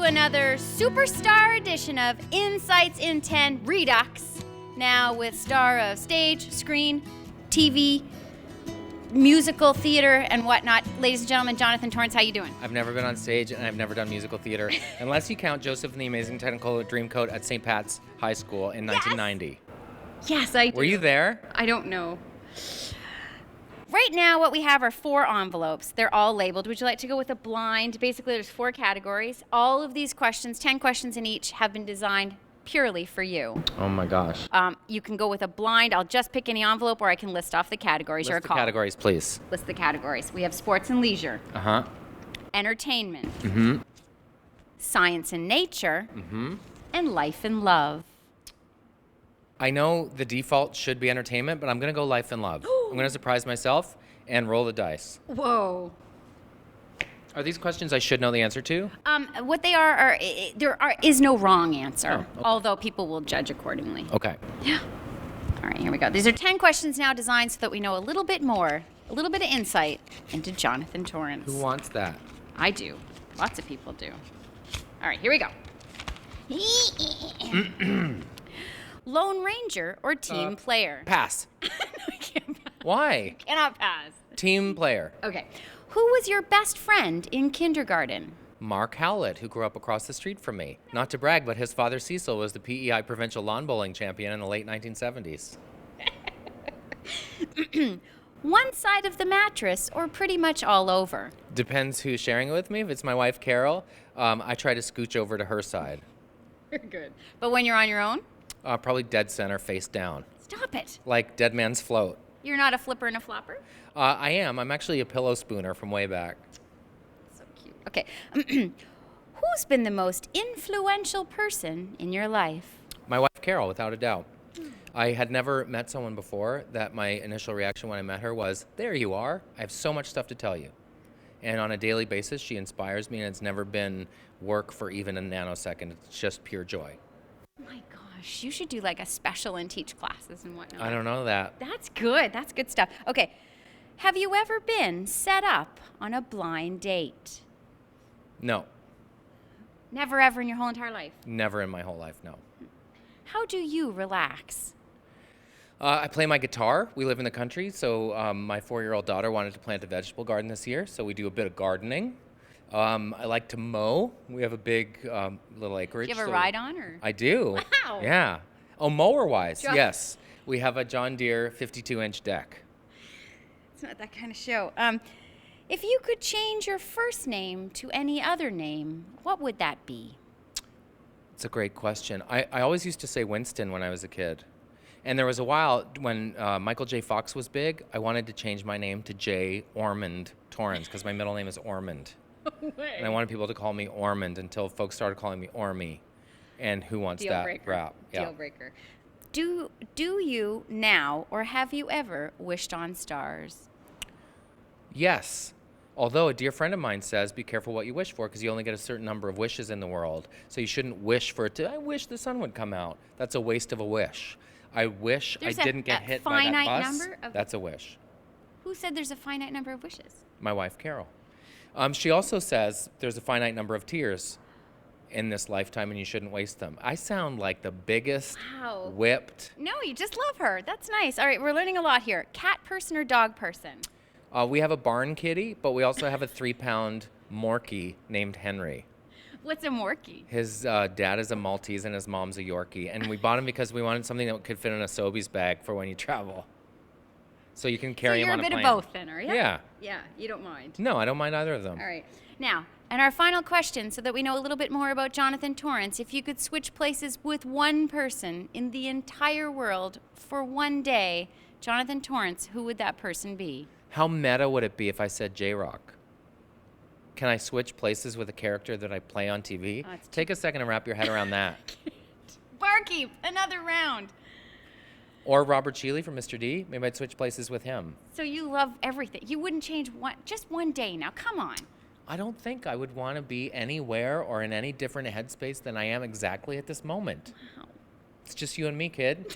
another superstar edition of Insights in 10 Redux. Now with star of stage, screen, TV, musical theater, and whatnot. Ladies and gentlemen, Jonathan Torrens, how you doing? I've never been on stage and I've never done musical theater, unless you count Joseph and the Amazing Technicolor Dreamcoat at St. Pat's High School in 1990. Yes, I do. Were you there? I don't know. Right now, what we have are 4 envelopes. They're all labeled. Would you like to go with a blind? Basically, there's 4 categories. All of these questions, 10 questions in each, have been designed purely for you. Oh my gosh. You can go with a blind. I'll just pick any envelope, or I can list off the categories. List the categories, please. List the categories. We have sports and leisure. Uh-huh. Entertainment. Mm-hmm. Science and nature. Mm-hmm. And life and love. I know the default should be entertainment, but I'm going to go life and love. I'm going to surprise myself and roll the dice. Whoa. Are these questions I should know the answer to? What they are there is no wrong answer, Oh, okay. although people will judge accordingly. Okay. Yeah. All right, here we go. These are 10 questions now designed so that we know a little bit more, a little bit of insight into Jonathan Torrens. Who wants that? I do. Lots of people do. All right, here we go. Lone Ranger or team player? Pass. No, I can't pass. Why? Cannot pass. Team player. Okay. Who was your best friend in kindergarten? Mark Howlett, who grew up across the street from me. Not to brag, but his father Cecil was the PEI provincial lawn bowling champion in the late 1970s. One side of the mattress or pretty much all over? Depends who's sharing it with me. If it's my wife, Carol, I try to scooch over to her side. Very good. But when you're on your own? Probably dead center, face down. Stop it. Like Dead Man's Float. You're not a flipper and a flopper? I am. I'm actually a pillow spooner from way back. So cute. Okay. Who's been the most influential person in your life? My wife, Carol, without a doubt. I had never met someone before that my initial reaction when I met her was, there you are. I have so much stuff to tell you. And on a daily basis, she inspires me, and it's never been work for even a nanosecond. It's just pure joy. Oh my gosh, you should do like a special and teach classes and whatnot. I don't know that. That's good. That's good stuff. Okay. Have you ever been set up on a blind date? No. Never ever in your whole entire life? Never in my whole life, no. How do you relax? I play my guitar. We live in the country, so my 4-year-old daughter wanted to plant a vegetable garden this year, so we do a bit of gardening. I like to mow. We have a big little acreage. Do you have a ride on? Or? I do. Wow. Yeah. Oh, mower-wise, yes. We have a John Deere 52-inch deck. It's not that kind of show. If you could change your first name to any other name, what would that be? It's a great question. I always used to say Winston when I was a kid. And there was a while when Michael J. Fox was big, I wanted to change my name to J. Ormond Torrens because my middle name is Ormond. No way. And I wanted people to call me Ormond until folks started calling me Ormy. And who wants Deal that breaker. rap? Yeah. Deal breaker. Do you now, or have you ever wished on stars? Yes. Although a dear friend of mine says, be careful what you wish for because you only get a certain number of wishes in the world. So you shouldn't wish for it to, I wish the sun would come out. That's a waste of a wish. I wish There's I didn't get hit by that finite bus. number of- That's a wish. Who said there's a finite number of wishes? My wife, Carol. She also says there's a finite number of tears in this lifetime and you shouldn't waste them. I sound like the biggest Wow. whipped. No, you just love her. That's nice. All right, we're learning a lot here. Cat person or dog person? We have a barn kitty, but we also have a 3-pound Morkie named Henry. What's a Morkie? His dad is a Maltese and his mom's a Yorkie. And we bought him because we wanted something that could fit in a Sobeys bag for when you travel. So you can carry him on a plane. So you're a bit of both then, are you? Yeah. Yeah, you don't mind. No, I don't mind either of them. All right. Now, and our final question, so that we know a little bit more about Jonathan Torrens. If you could switch places with one person in the entire world for one day, Jonathan Torrens, who would that person be? How meta would it be if I said J-Rock? Can I switch places with a character that I play on TV? Take a second and wrap your head around that. Barkeep, another round. Or Robert Shealy from Mr.D. Maybe I'd switch places with him. So you love everything. You wouldn't change just one day now. Come on. I don't think I would want to be anywhere or in any different headspace than I am exactly at this moment. Wow. It's just you and me, kid.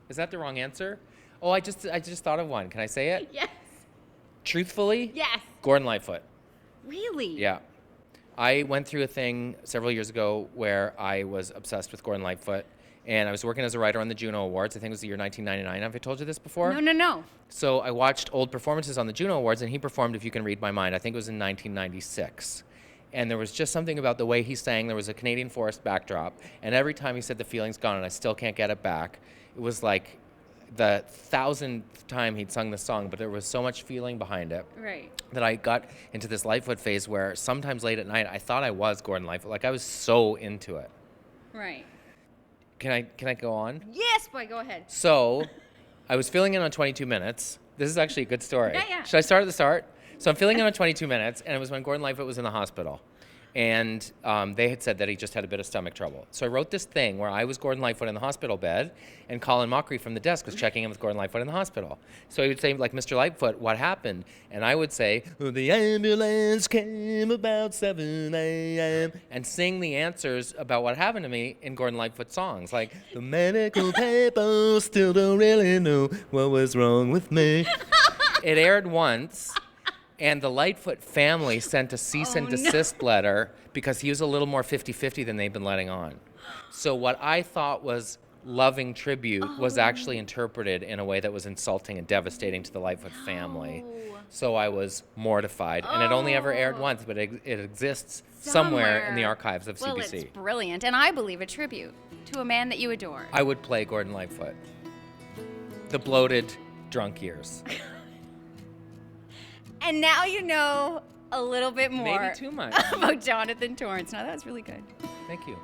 Is that the wrong answer? Oh, I just thought of one. Can I say it? Yes. Truthfully? Yes. Gordon Lightfoot. Really? Yeah. I went through a thing several years ago where I was obsessed with Gordon Lightfoot, and I was working as a writer on the Juno Awards. I think it was the year 1999. Have I told you this before? No. So I watched old performances on the Juno Awards, and he performed If You Can Read My Mind. I think it was in 1996. And there was just something about the way he sang. There was a Canadian forest backdrop, and every time he said the feeling's gone and I still can't get it back, it was like the 1,000th time he'd sung the song, but there was so much feeling behind it. Right. That I got into this Lightfoot phase where sometimes late at night I thought I was Gordon Lightfoot. Like I was so into it. Right. Can I go on? Yes, boy, go ahead. So I was filling in on 22 minutes. This is actually a good story. Yeah. Should I start at the start? So I'm filling in on 22 minutes, and it was when Gordon Lightfoot was in the hospital. And they had said that he just had a bit of stomach trouble. So I wrote this thing where I was Gordon Lightfoot in the hospital bed, and Colin Mockery from the desk was checking in with Gordon Lightfoot in the hospital. So he would say, like, Mr. Lightfoot, what happened? And I would say, the ambulance came about 7 a.m. and sing the answers about what happened to me in Gordon Lightfoot songs. Like, the medical papers still don't really know what was wrong with me. It aired once. And the Lightfoot family sent a cease and desist letter because he was a little more 50-50 than they've been letting on. So what I thought was loving tribute was actually interpreted in a way that was insulting and devastating to the Lightfoot family. So I was mortified. And it only ever aired once, but it exists somewhere in the archives of CBC. Well, it's brilliant, and I believe a tribute to a man that you adore. I would play Gordon Lightfoot. The bloated, drunk years. And now you know a little bit more Maybe too much. about Jonathan Torrens. Now, that's really good. Thank you.